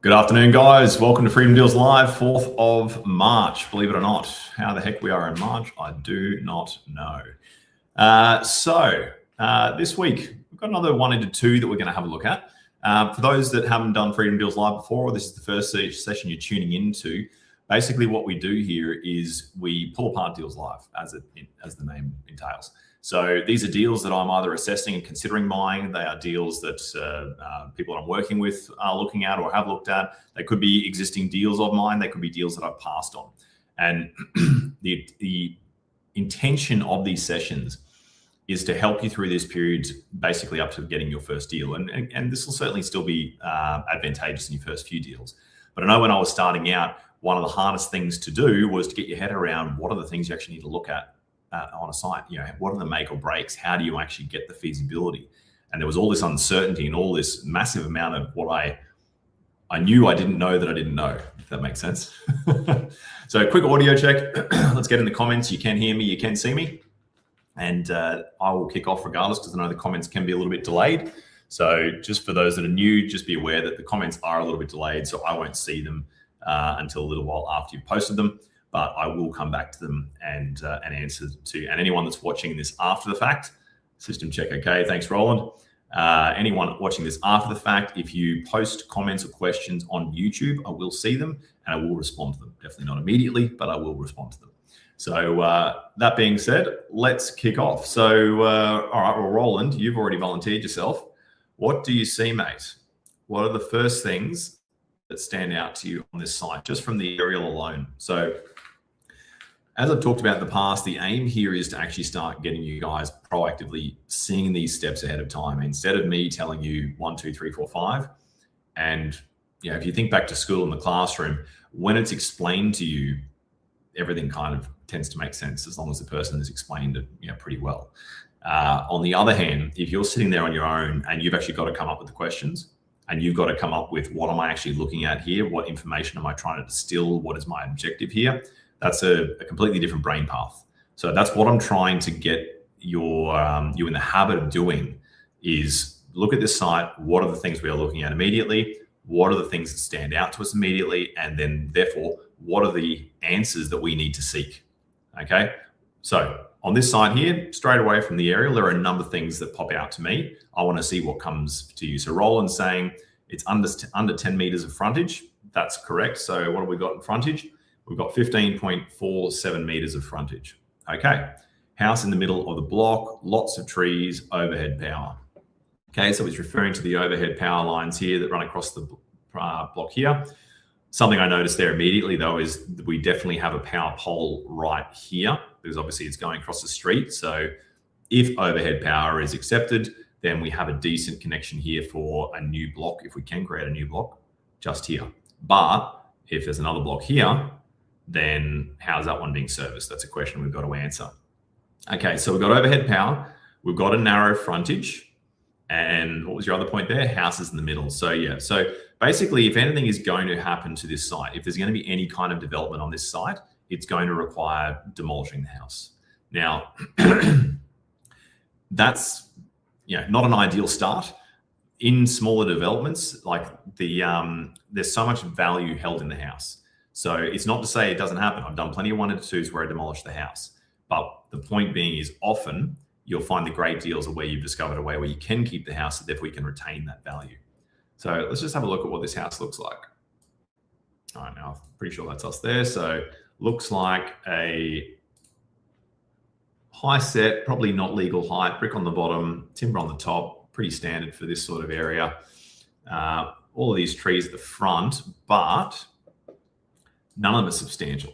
Good afternoon, guys. Welcome to Freedom Deals Live, 4th of March. Believe it or not, how the heck we are in March, I do not know. This week, we've got another 1 into 2 that we're going to have a look at. For those that haven't done Freedom Deals Live before, or this is the first session you're tuning into, basically what we do here is we pull apart deals live, as the name entails. So these are deals that I'm either assessing and considering buying. They are deals that people I'm working with are looking at or have looked at. They could be existing deals of mine. They could be deals that I've passed on. And the intention of these sessions is to help you through this period, basically up to getting your first deal. And this will certainly still be advantageous in your first few deals. But I know when I was starting out, one of the hardest things to do was to get your head around what are the things you actually need to look at on a site. You know, what are the make or breaks? How do you actually get the feasibility? And there was all this uncertainty and all this massive amount of what I knew I didn't know that I didn't know, if that makes sense. So quick audio check. Let's get in the comments. You can hear me, you can see me. And I will kick off regardless, because I know the comments can be a little bit delayed. So just for those that are new, just be aware that the comments are a little bit delayed, so I won't see them until a little while after you've posted them. But I will come back to them and answer to. And anyone that's watching this after the fact, system check, okay, thanks, Roland. Anyone watching this after the fact, if you post comments or questions on YouTube, I will see them and I will respond to them. Definitely not immediately, but I will respond to them. So that being said, let's kick off. So, all right, well, Roland, you've already volunteered yourself. What do you see, mate? What are the first things that stand out to you on this site, just from the aerial alone? So, as I've talked about in the past, the aim here is to actually start getting you guys proactively seeing these steps ahead of time, instead of me telling you 1, 2, 3, 4, 5. And you know, if you think back to school in the classroom, when it's explained to you, everything kind of tends to make sense as long as the person has explained it, you know, pretty well. On the other hand, if you're sitting there on your own and you've actually got to come up with the questions, and you've got to come up with, what am I actually looking at here? What information am I trying to distill? What is my objective here? That's a completely different brain path. So that's what I'm trying to get you in the habit of doing, is look at this site. What are the things we are looking at immediately? What are the things that stand out to us immediately? And then therefore, what are the answers that we need to seek? Okay. So on this side here, straight away from the aerial, there are a number of things that pop out to me. I want to see what comes to you. So Roland's saying it's under 10 meters of frontage. That's correct. So what have we got in frontage? We've got 15.47 meters of frontage. Okay. House in the middle of the block, lots of trees, overhead power. Okay. So it's referring to the overhead power lines here that run across the block here. Something I noticed there immediately, though, is we definitely have a power pole right here, because obviously it's going across the street. So if overhead power is accepted, then we have a decent connection here for a new block, if we can create a new block just here. But if there's another block here, then how's that one being serviced? That's a question we've got to answer. Okay, so we've got overhead power, we've got a narrow frontage, and what was your other point there? Houses in the middle. So yeah, so basically, if anything is going to happen to this site, if there's going to be any kind of development on this site, it's going to require demolishing the house. Now, that's, you know, not an ideal start. In smaller developments, like there's so much value held in the house. So it's not to say it doesn't happen. I've done plenty of 1 and 2s where I demolished the house. But the point being is, often you'll find the great deals are where you've discovered a way where you can keep the house, so therefore we can retain that value. So let's just have a look at what this house looks like. All right, now I'm pretty sure that's us there. So looks like a high set, probably not legal height, brick on the bottom, timber on the top, pretty standard for this sort of area. All of these trees at the front, but none of them are substantial.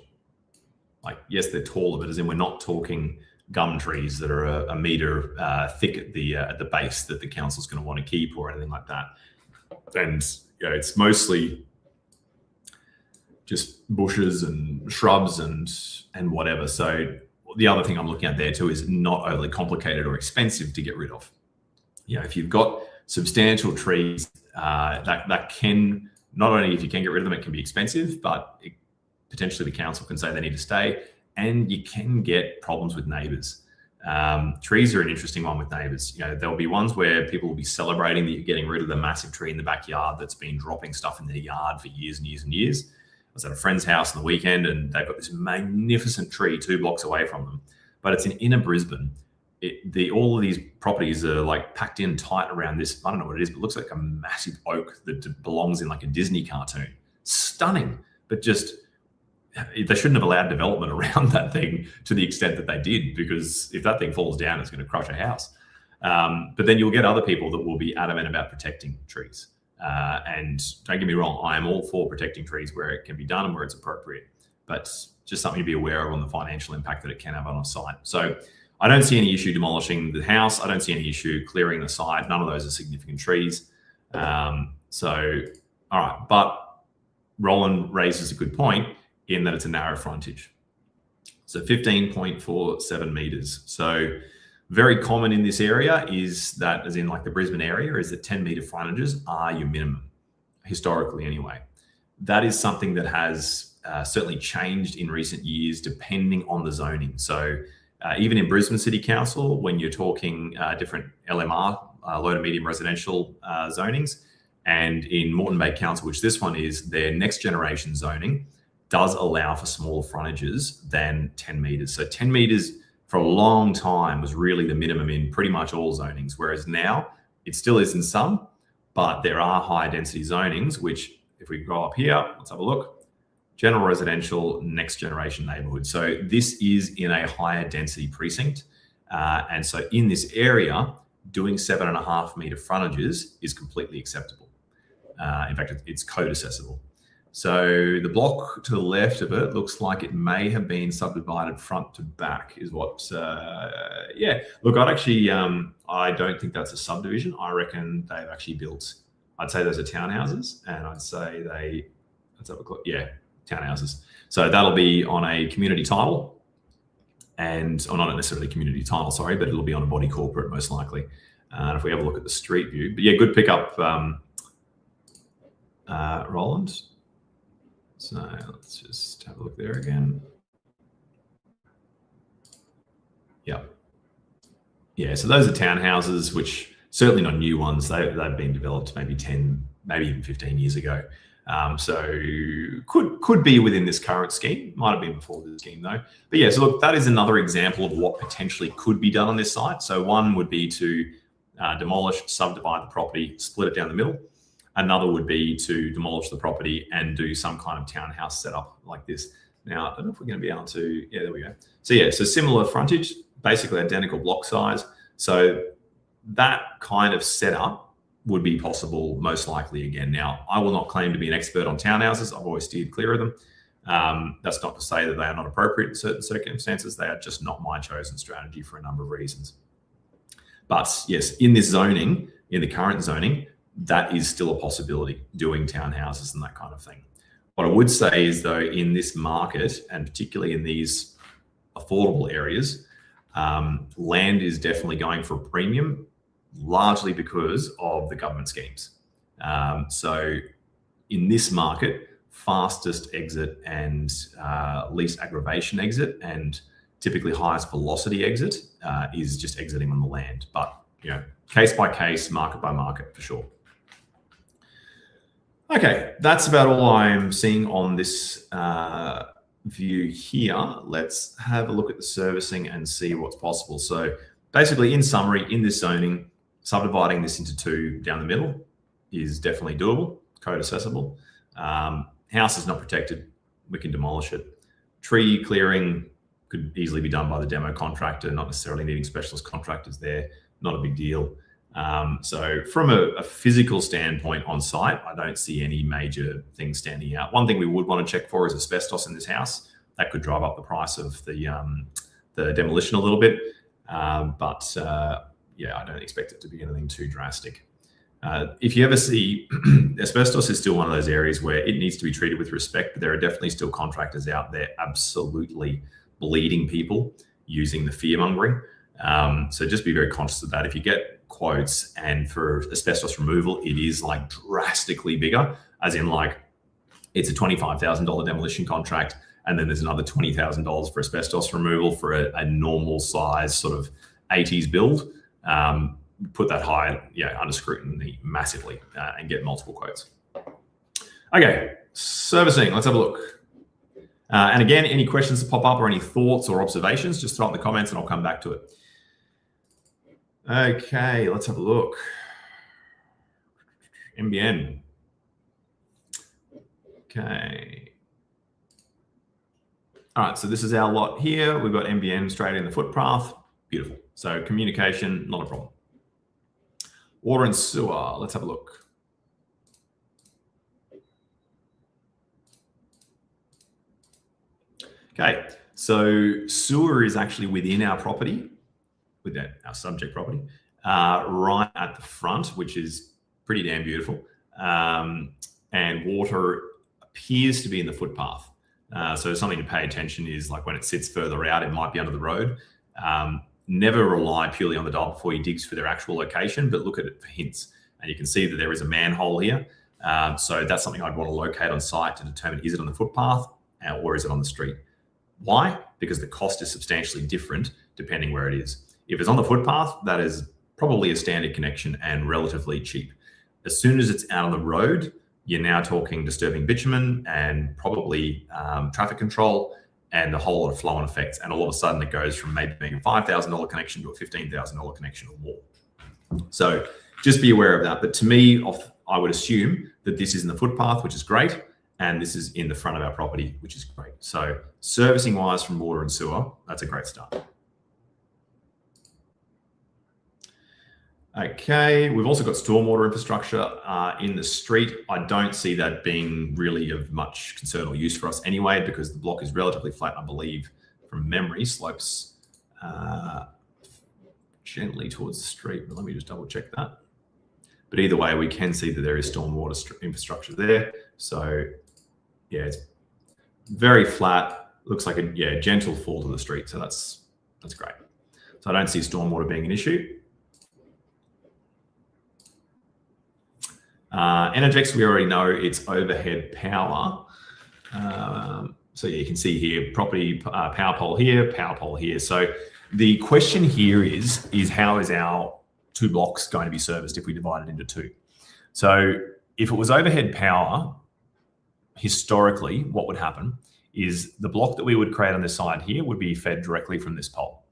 Like, yes, they're taller, but as in we're not talking gum trees that are a meter thick at the base that the council's going to want to keep or anything like that. And you know, it's mostly just bushes and shrubs and whatever. So the other thing I'm looking at there too is not overly complicated or expensive to get rid of. You know, if you've got substantial trees, that can, not only if you can get rid of them, it can be expensive, but potentially the council can say they need to stay, and you can get problems with neighbours. Trees are an interesting one with neighbours. There'll be ones where people will be celebrating that you're getting rid of the massive tree in the backyard that's been dropping stuff in their yard for years and years and years. I was at a friend's house on the weekend and they've got this magnificent tree 2 blocks away from them, but it's in inner Brisbane. All of these properties are like packed in tight around this. I don't know what it is, but it looks like a massive oak that belongs in like a Disney cartoon. Stunning, but just they shouldn't have allowed development around that thing to the extent that they did, because if that thing falls down, it's going to crush a house. But then you'll get other people that will be adamant about protecting trees. And don't get me wrong, I am all for protecting trees where it can be done and where it's appropriate, but just something to be aware of on the financial impact that it can have on a site. So I don't see any issue demolishing the house. I don't see any issue clearing the site. None of those are significant trees. All right. But Roland raises a good point in that it's a narrow frontage. So 15.47 meters. So very common in this area is that, as in like the Brisbane area, is that 10 meter frontages are your minimum, historically anyway. That is something that has certainly changed in recent years depending on the zoning. So even in Brisbane City Council, when you're talking different LMR, low to medium residential zonings, and in Moreton Bay Council, which this one is, their next generation zoning does allow for smaller frontages than 10 meters. So 10 meters for a long time was really the minimum in pretty much all zonings, whereas now it still is in some, but there are high density zonings, which if we go up here, let's have a look. General residential, next generation neighborhood. So this is in a higher density precinct. And so in this area, doing 7.5 meter frontages is completely acceptable. In fact, it's code accessible. So the block to the left of it looks like it may have been subdivided front to back is what, yeah. Look, I don't think that's a subdivision. I reckon they've actually built, I'd say those are townhouses, and I'd say let's have a look. Yeah, townhouses. So that'll be on a community title, or not necessarily community title, sorry, but it'll be on a body corporate most likely. If we have a look at the street view, but yeah, good pickup, Roland. So let's just have a look there again. Yeah. Yeah, so those are townhouses, which certainly not new ones. They've been developed maybe 10, maybe even 15 years ago. So could be within this current scheme. Might have been before this scheme though. But yeah, so look, that is another example of what potentially could be done on this site. So one would be to demolish, subdivide the property, split it down the middle. Another would be to demolish the property and do some kind of townhouse setup like this. Now, I don't know if we're going to be able to, yeah, there we go. So yeah, so similar frontage, basically identical block size. So that kind of setup would be possible most likely again. Now, I will not claim to be an expert on townhouses. I've always steered clear of them. That's not to say that they are not appropriate in certain circumstances. They are just not my chosen strategy for a number of reasons. But yes, in this zoning, in the current zoning, that is still a possibility, doing townhouses and that kind of thing. What I would say is though, in this market, and particularly in these affordable areas, land is definitely going for a premium, largely because of the government schemes. So in this market, fastest exit and least aggravation exit, and typically highest velocity exit is just exiting on the land. But you know, case by case, market by market for sure. Okay, that's about all I'm seeing on this view here. Let's have a look at the servicing and see what's possible. So basically, in summary, in this zoning, subdividing this into 2 down the middle is definitely doable, code accessible. House is not protected, we can demolish it. Tree clearing could easily be done by the demo contractor, not necessarily needing specialist contractors there, not a big deal. So from a physical standpoint on site, I don't see any major things standing out. One thing we would want to check for is asbestos in this house. That could drive up the price of the demolition a little bit. Yeah, I don't expect it to be anything too drastic. If you ever see, asbestos is still one of those areas where it needs to be treated with respect, but there are definitely still contractors out there absolutely bleeding people using the fear mongering. So just be very conscious of that. If you get quotes and for asbestos removal, it is like drastically bigger, as in like it's a $25,000 demolition contract And then there's another $20,000 for asbestos removal for a normal size sort of 80s build. Put that high, under scrutiny massively and get multiple quotes. Okay, servicing, let's have a look. And again, any questions that pop up or any thoughts or observations, just throw it in the comments and I'll come back to it. Okay, let's have a look. NBN. Okay. All right, so this is our lot here. We've got NBN straight in the footpath. Beautiful. So communication, not a problem. Water and sewer, let's have a look. Okay, so sewer is actually within our property, within our subject property, right at the front, which is pretty damn beautiful. And water appears to be in the footpath. So something to pay attention is like when it sits further out, it might be under the road. Never rely purely on the dial before you dig for their actual location, but look at it for hints. And you can see that there is a manhole here. So that's something I'd want to locate on site to determine, is it on the footpath or is it on the street? Why? Because the cost is substantially different depending where it is. If it's on the footpath, that is probably a standard connection and relatively cheap. As soon as it's out on the road, you're now talking disturbing bitumen and probably traffic control and a whole lot of flow-on effects. And all of a sudden it goes from maybe being a $5,000 connection to a $15,000 connection or more. So just be aware of that. But to me, I would assume that this is in the footpath, which is great. And this is in the front of our property, which is great. So servicing wise from water and sewer, that's a great start. Okay, we've also got stormwater infrastructure in the street. I don't see that being really of much concern or use for us anyway, because the block is relatively flat, I believe, from memory, slopes gently towards the street. But let me just double check that. But either way, we can see that there is stormwater infrastructure there. So yeah, it's very flat. Looks like a gentle fall to the street. So that's great. So I don't see stormwater being an issue. Energex, we already know it's overhead power. So yeah, you can see here, property power pole here. So the question here is how is our 2 blocks going to be serviced if we divide it into 2? So if it was overhead power, historically, what would happen is the block that we would create on this side here would be fed directly from this pole.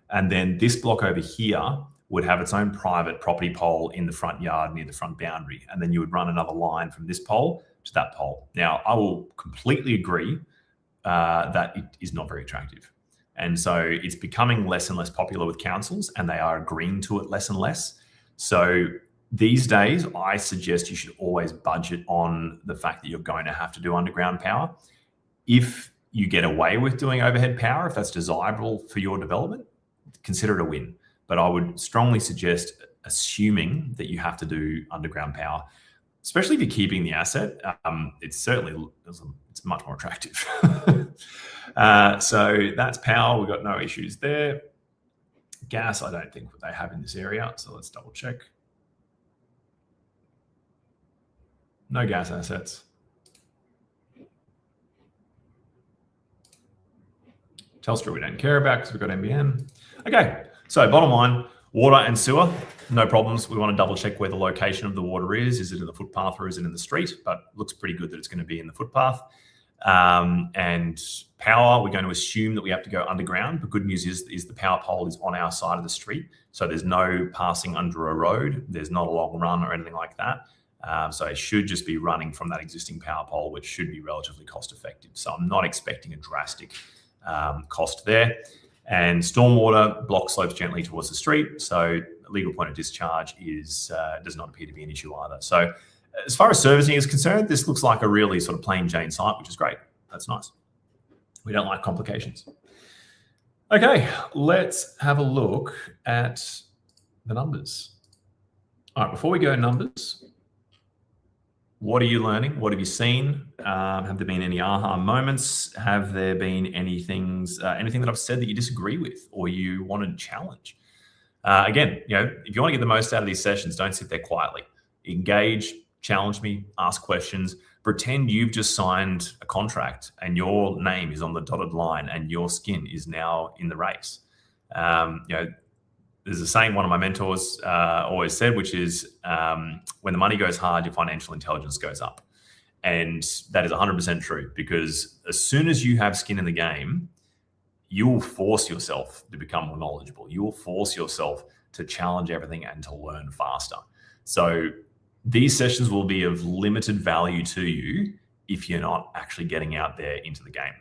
And then this block over here would have its own private property pole in the front yard near the front boundary. And then you would run another line from this pole to that pole. Now, I will completely agree that it is not very attractive. And so it's becoming less and less popular with councils, and they are agreeing to it less and less. So these days, I suggest you should always budget on the fact that you're going to have to do underground power. If you get away with doing overhead power, if that's desirable for your development, consider it a win. But I would strongly suggest assuming that you have to do underground power, especially if you're keeping the asset. It's much more attractive. So that's power. We've got no issues there. Gas, I don't think they have in this area. So let's double check. No gas assets. Telstra we don't care about because we've got NBN. Okay, so bottom line, water and sewer, no problems. We want to double check where the location of the water is. Is it in the footpath or is it in the street? But it looks pretty good that it's going to be in the footpath. And power, we're going to assume that we have to go underground. The good news is the power pole is on our side of the street. So there's no passing under a road. There's not a long run or anything like that. So it should just be running from that existing power pole, which should be relatively cost effective. So I'm not expecting a drastic cost there. And stormwater block slopes gently towards the street. So legal point of discharge does not appear to be an issue either. So as far as servicing is concerned, this looks like a really sort of plain Jane site, which is great. That's nice. We don't like complications. Okay, let's have a look at the numbers. All right, before we go numbers, what are you learning? What have you seen? Have there been any aha moments? Have there been anything that I've said that you disagree with or you want to challenge? Again, if you want to get the most out of these sessions, don't sit there quietly. Engage, challenge me, ask questions, pretend you've just signed a contract and your name is on the dotted line and your skin is now in the race. There's a saying one of my mentors always said, which is when the money goes hard, your financial intelligence goes up. And that is 100% true, because as soon as you have skin in the game, you will force yourself to become more knowledgeable. You will force yourself to challenge everything and to learn faster. So these sessions will be of limited value to you if you're not actually getting out there into the game.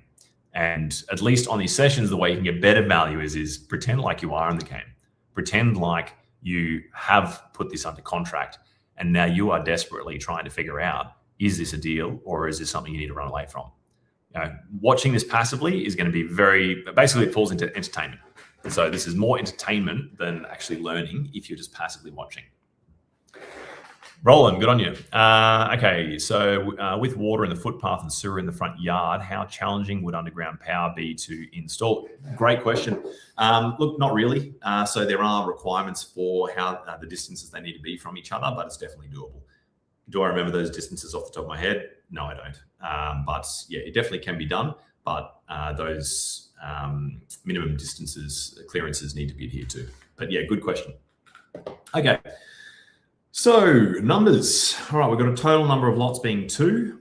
And at least on these sessions, the way you can get better value is pretend like you are in the game. Pretend like you have put this under contract and now you are desperately trying to figure out, is this a deal or is this something you need to run away from? Watching this passively is going to be basically it falls into entertainment. So this is more entertainment than actually learning if you're just passively watching. Roland, good on you. Okay, so with water in the footpath and sewer in the front yard, how challenging would underground power be to install? Great question. Look, not really. So there are requirements for how the distances they need to be from each other, but it's definitely doable. Do I remember those distances off the top of my head? No, I don't. But yeah, it definitely can be done. But those minimum distances, clearances need to be adhered to. But yeah, good question. Okay. So numbers. All right, we've got a total number of lots being 2.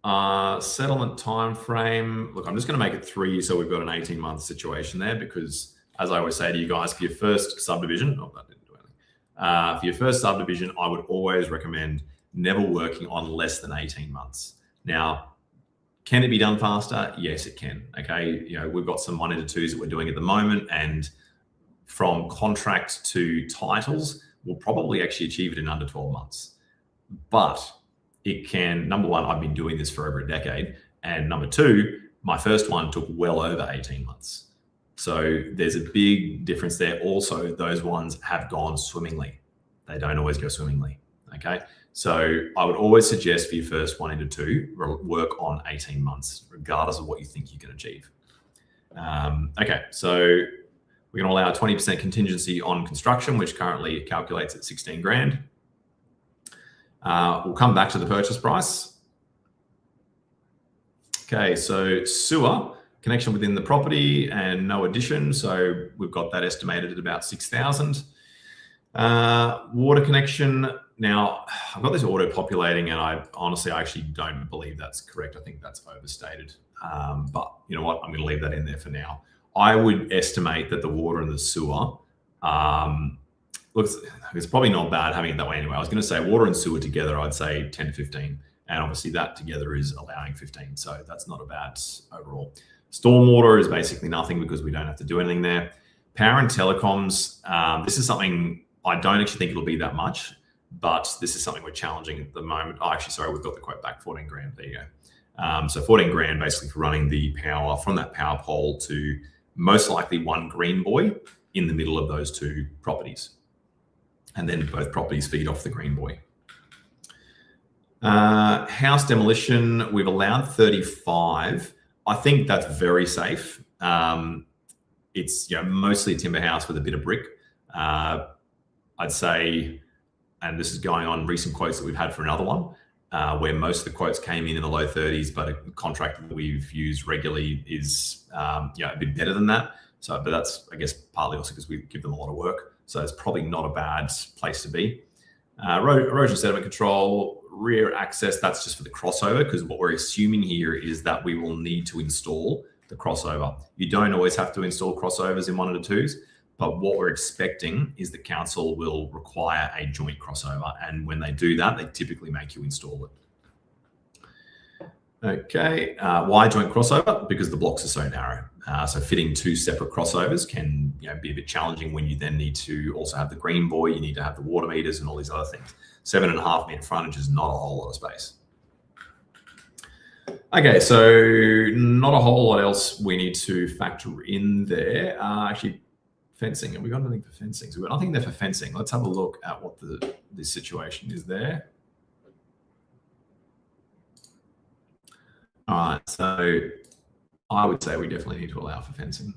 Settlement time frame. Look, I'm just going to make it 3, so we've got an 18-month situation there, because as I always say to you guys, for your first subdivision, that didn't do anything. For your first subdivision, I would always recommend never working on less than 18 months. Now, can it be done faster? Yes, it can. Okay, we've got some 1 into 2s that we're doing at the moment, and from contract to titles, we'll probably actually achieve it in under 12 months. But it can, number one, I've been doing this for over a decade. And number 2, my first one took well over 18 months. So there's a big difference there. Also, those ones have gone swimmingly. They don't always go swimmingly, okay? So I would always suggest for your first 1 into 2, work on 18 months, regardless of what you think you can achieve. Okay, so we're going to allow a 20% contingency on construction, which currently calculates at 16 grand. We'll come back to the purchase price. Okay, so sewer connection within the property and no addition. So we've got that estimated at about 6,000. Water connection. Now, I've got this auto-populating, and I actually don't believe that's correct. I think that's overstated. But you know what? I'm going to leave that in there for now. I would estimate that the water and the sewer, looks, it's probably not bad having it that way anyway. I was going to say water and sewer together, I'd say 10 to 15. And obviously that together is allowing 15. So that's not a bad overall. Stormwater is basically nothing because we don't have to do anything there. Power and telecoms, this is something I don't actually think it'll be that much, but this is something we're challenging at the moment. Oh, actually, sorry, we've got the quote back, 14 grand. There you go. So 14 grand basically for running the power from that power pole to most likely one green buoy in the middle of those 2 properties. And then both properties feed off the green buoy. House demolition, we've allowed 35. I think that's very safe. It's mostly a timber house with a bit of brick. I'd say, and this is going on recent quotes that we've had for another one, where most of the quotes came in the low 30s, but a contractor that we've used regularly is a bit better than that. So, but that's, I guess, partly also because we give them a lot of work. So it's probably not a bad place to be. Erosion sediment control, rear access, that's just for the crossover, because what we're assuming here is that we will need to install the crossover. You don't always have to install crossovers in 1 into 2s, but what we're expecting is the council will require a joint crossover. And when they do that, they typically make you install it. Okay, why joint crossover? Because the blocks are so narrow. So fitting 2 separate crossovers can be a bit challenging when you then need to also have the green buoy, you need to have the water meters and all these other things. 7.5 meter frontage is not a whole lot of space. Okay, so not a whole lot else we need to factor in there. Actually, fencing. Have we got anything for fencing? So we've got nothing there for fencing. Let's have a look at what this situation is there. All right, so I would say we definitely need to allow for fencing.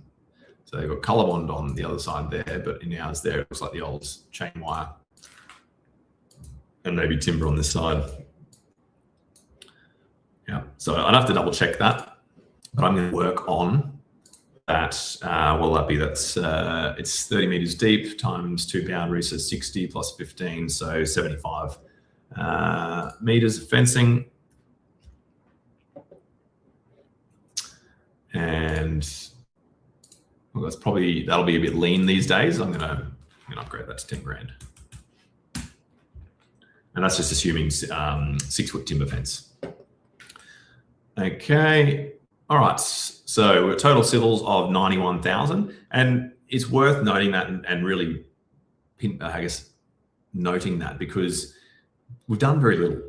So they've got colour bond on the other side there, but in ours there, it looks like the old chain wire. and maybe timber on this side. Yeah, so I'd have to double check that, but I'm going to work on that. What will that be? That's it's 30 meters deep times 2 boundaries, so 60 plus 15, so 75 meters of fencing. And well, that'll be a bit lean these days. I'm gonna upgrade that to 10 grand. And that's just assuming 6-foot timber fence. Okay, all right. So we're total civils of 91,000, and it's worth noting that and really, I guess, noting that because we've done very little.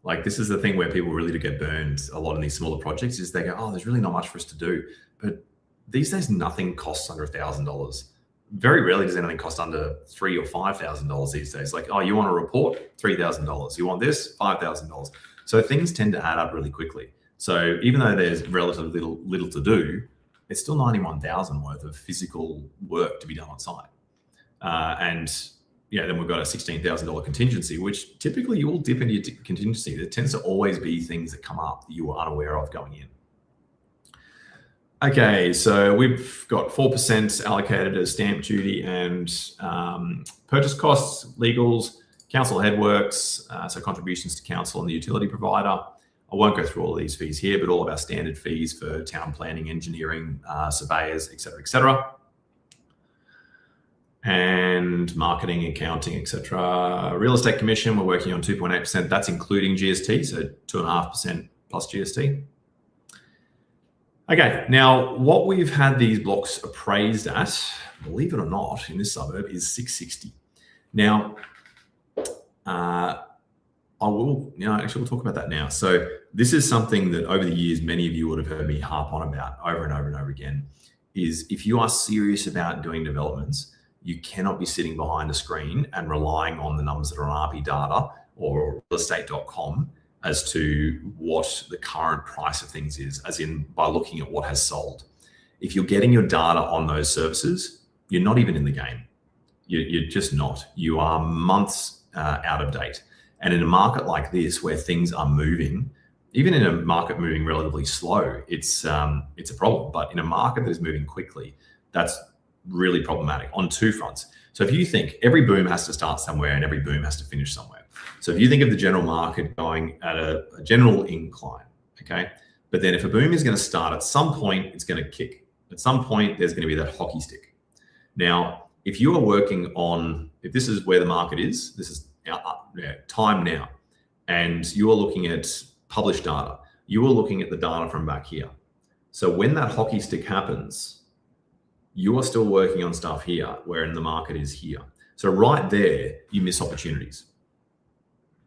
Like this is the thing where people really do get burned a lot in these smaller projects is they go, oh, there's really not much for us to do. But these days, nothing costs under $1,000. Very rarely does anything cost under $3,000 or $5,000 these days. Like, oh, you want a report? $3,000. You want this? $5,000. So things tend to add up really quickly. So even though there's relatively little to do, it's still 91,000 worth of physical work to be done on site. And yeah, then we've got a $16,000 contingency, which typically you will dip into your contingency. There tends to always be things that come up that you were unaware of going in. Okay, so we've got 4% allocated as stamp duty and purchase costs, legals, council headworks, so contributions to council and the utility provider. I won't go through all of these fees here, but all of our standard fees for town planning, engineering, surveyors, et cetera, and marketing, accounting, et cetera. Real estate commission, we're working on 2.8%. That's including GST, so 2.5% plus GST. Okay, now what we've had these blocks appraised at, believe it or not, in this suburb is 660. Now, actually we'll talk about that now. So this is something that over the years, many of you would have heard me harp on about over and over and over again, is if you are serious about doing developments, you cannot be sitting behind a screen and relying on the numbers that are on RP data or realestate.com as to what the current price of things is, as in by looking at what has sold. If you're getting your data on those services, you're not even in the game. You're just not. You are months out of date. And in a market like this, where things are moving, even in a market moving relatively slow, it's a problem. But in a market that is moving quickly, that's really problematic on two fronts. So if you think every boom has to start somewhere and every boom has to finish somewhere. So if you think of the general market going at a general incline, okay, but then if a boom is going to start at some point, it's going to kick. At some point, there's going to be that hockey stick. Now, if you are working on, if this is where the market is, this is time now, and you are looking at published data, you are looking at the data from back here. So when that hockey stick happens, you are still working on stuff here, wherein the market is here. So right there, you miss opportunities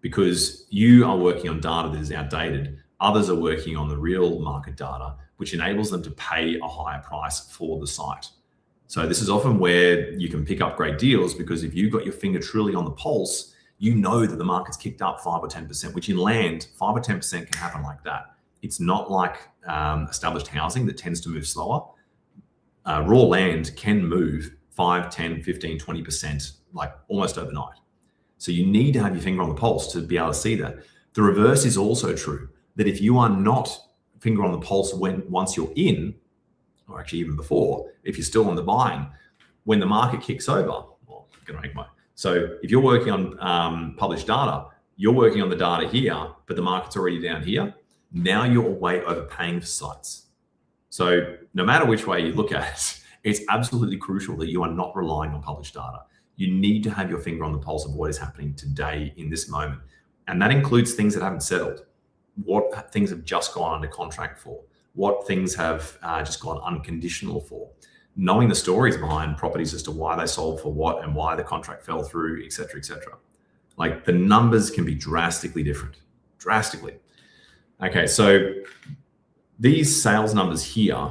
because you are working on data that is outdated. Others are working on the real market data, which enables them to pay a higher price for the site. So this is often where you can pick up great deals, because if you've got your finger truly on the pulse, you know that the market's kicked up 5 or 10%, which in land, 5 or 10% can happen like that. It's not like established housing that tends to move slower. Raw land can move 5, 10, 15, 20%, like almost overnight. So you need to have your finger on the pulse to be able to see that. The reverse is also true, that if you are not finger on the pulse once you're in, or actually even before, if you're still on the buying, when the market kicks over, well, I'm gonna make my, so if you're working on published data, you're working on the data here, but the market's already down here. Now you're way overpaying for sites. So no matter which way you look at it, it's absolutely crucial that you are not relying on published data. You need to have your finger on the pulse of what is happening today in this moment. And that includes things that haven't settled, what things have just gone under contract for, what things have just gone unconditional for, knowing the stories behind properties as to why they sold for what and why the contract fell through, et cetera, et cetera. Like the numbers can be drastically different, drastically. Okay, so these sales numbers here,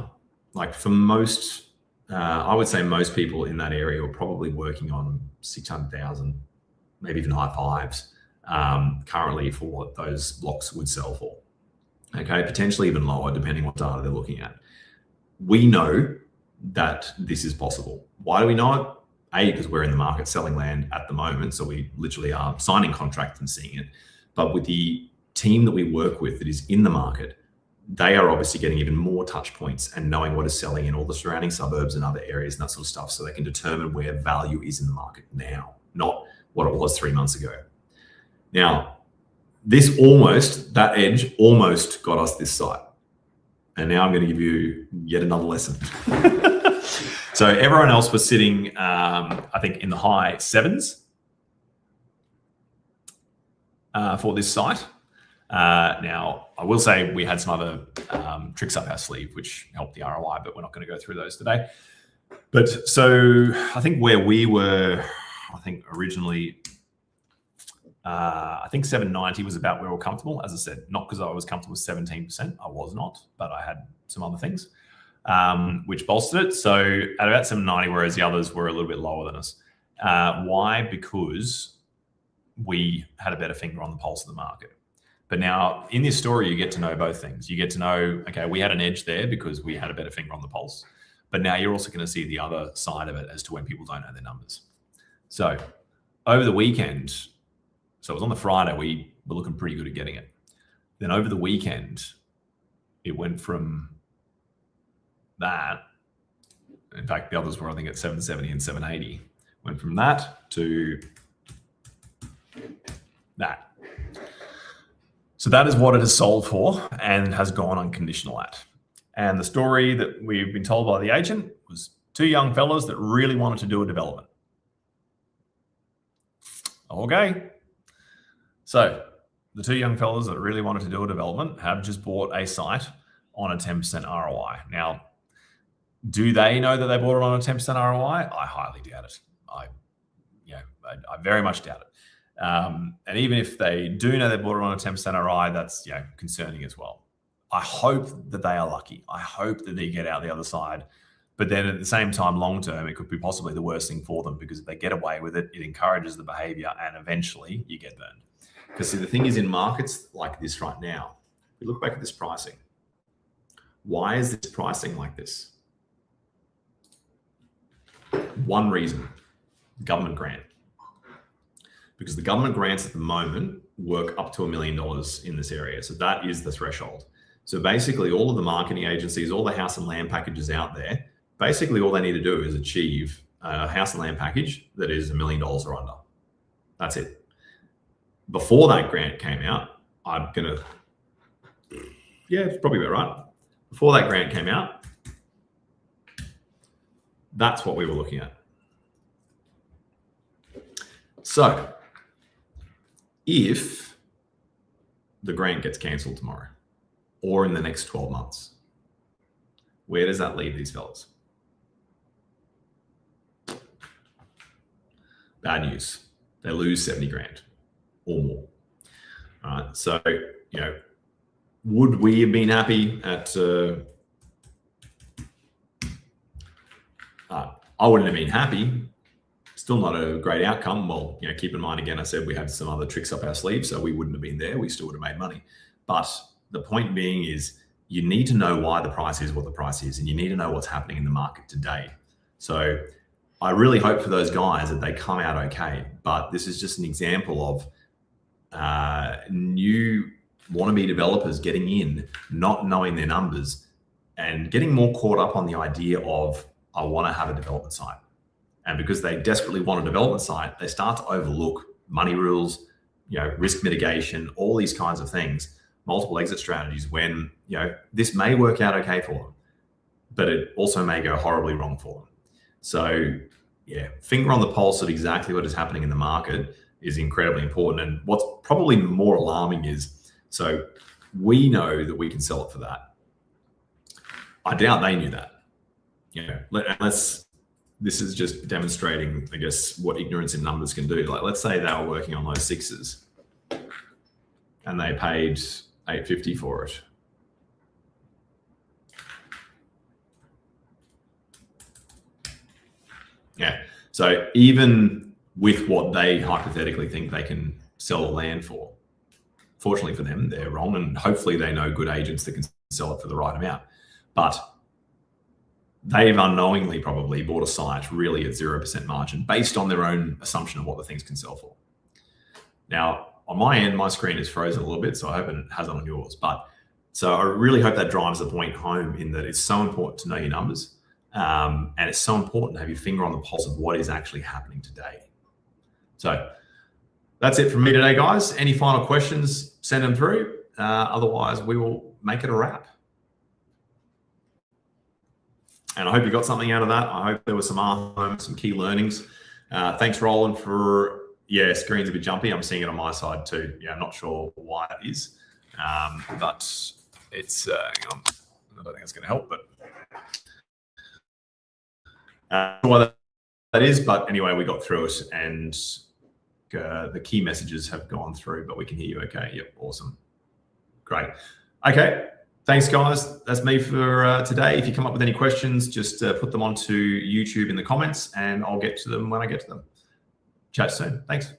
like for most, I would say most people in that area are probably working on 600,000, maybe even high fives currently for what those blocks would sell for. Okay, potentially even lower depending what data they're looking at. We know that this is possible. Why do we know it? because we're in the market selling land at the moment, so we literally are signing contracts and seeing it. But with the team that we work with that is in the market, they are obviously getting even more touch points and knowing what is selling in all the surrounding suburbs and other areas and that sort of stuff, so they can determine where value is in the market now, not what it was 3 months ago. Now, that edge almost got us this site. And now I'm going to give you yet another lesson. So everyone else was sitting, I think, in the high 7s for this site. Now, I will say we had some other tricks up our sleeve, which helped the ROI, but we're not going to go through those today. But so I think where we were, originally, I think 790 was about where we're comfortable. As I said, not because I was comfortable with 17%. I was not, but I had some other things which bolstered it. So at about 790, whereas the others were a little bit lower than us. Why? Because we had a better finger on the pulse of the market. But now in this story, you get to know both things. You get to know, okay, we had an edge there because we had a better finger on the pulse. But now you're also going to see the other side of it as to when people don't know their numbers. So over the weekend, so it was on the Friday, we were looking pretty good at getting it. Then over the weekend, it went from that. In fact, the others were, I think, at 770 and 780. Went from that to that. So that is what it has sold for and has gone unconditional at. And the story that we've been told by the agent was 2 young fellas that really wanted to do a development. Okay. So the 2 young fellas that really wanted to do a development have just bought a site on a 10% ROI. Now, do they know that they bought it on a 10% ROI? I highly doubt it. I very much doubt it. And even if they do know they bought it on a 10% ROI, that's concerning as well. I hope that they are lucky. I hope that they get out the other side. But then at the same time, long term, it could be possibly the worst thing for them, because if they get away with it, it encourages the behavior and eventually you get burned. Because see, the thing is, in markets like this right now, we look back at this pricing. Why is this pricing like this? One reason: government grant. Because the government grants at the moment work up to $1 million in this area. So that is the threshold. So basically all of the marketing agencies, all the house and land packages out there, basically all they need to do is achieve a house and land package that is $1 million or under. That's it. Before that grant came out, it's probably about right. Before that grant came out, that's what we were looking at. So if the grant gets cancelled tomorrow or in the next 12 months, where does that leave these fellas? Bad news. They lose 70 grand or more. All right. So, would we have been happy at, I wouldn't have been happy. Still not a great outcome. Well, keep in mind, again, I said we had some other tricks up our sleeve, so we wouldn't have been there. We still would have made money. But the point being is, you need to know why the price is what the price is, and you need to know what's happening in the market today. So I really hope for those guys that they come out okay. But this is just an example of new wannabe developers getting in, not knowing their numbers, and getting more caught up on the idea of, I want to have a development site. And because they desperately want a development site, they start to overlook money rules, risk mitigation, all these kinds of things, multiple exit strategies, when, this may work out okay for them, but it also may go horribly wrong for them. So finger on the pulse of exactly what is happening in the market is incredibly important. And what's probably more alarming is, so we know that we can sell it for that. I doubt they knew that. Unless this is just demonstrating, I guess, what ignorance in numbers can do. Like, let's say they were working on those 6s and they paid $850 for it. Yeah. So even with what they hypothetically think they can sell the land for, fortunately for them, they're wrong. And hopefully they know good agents that can sell it for the right amount. But they've unknowingly probably bought a site really at 0% margin based on their own assumption of what the things can sell for. Now, on my end, my screen is frozen a little bit, so I hope it hasn't on yours. But so I really hope that drives the point home in that it's so important to know your numbers, and it's so important to have your finger on the pulse of what is actually happening today. So that's it from me today, guys. Any final questions, send them through. Otherwise, we will make it a wrap. And I hope you got something out of that. I hope there was some key learnings. Thanks, Roland, for, yeah, screen's a bit jumpy. I'm seeing it on my side too. Yeah, I'm not sure why it is, but it's, hang on. I don't think it's going to help, but why that is. But anyway, we got through it, and the key messages have gone through, but we can hear you okay. Yep, awesome. Great. Okay. Thanks, guys. That's me for today. If you come up with any questions, just put them onto YouTube in the comments, and I'll get to them when I get to them. Chat soon. Thanks.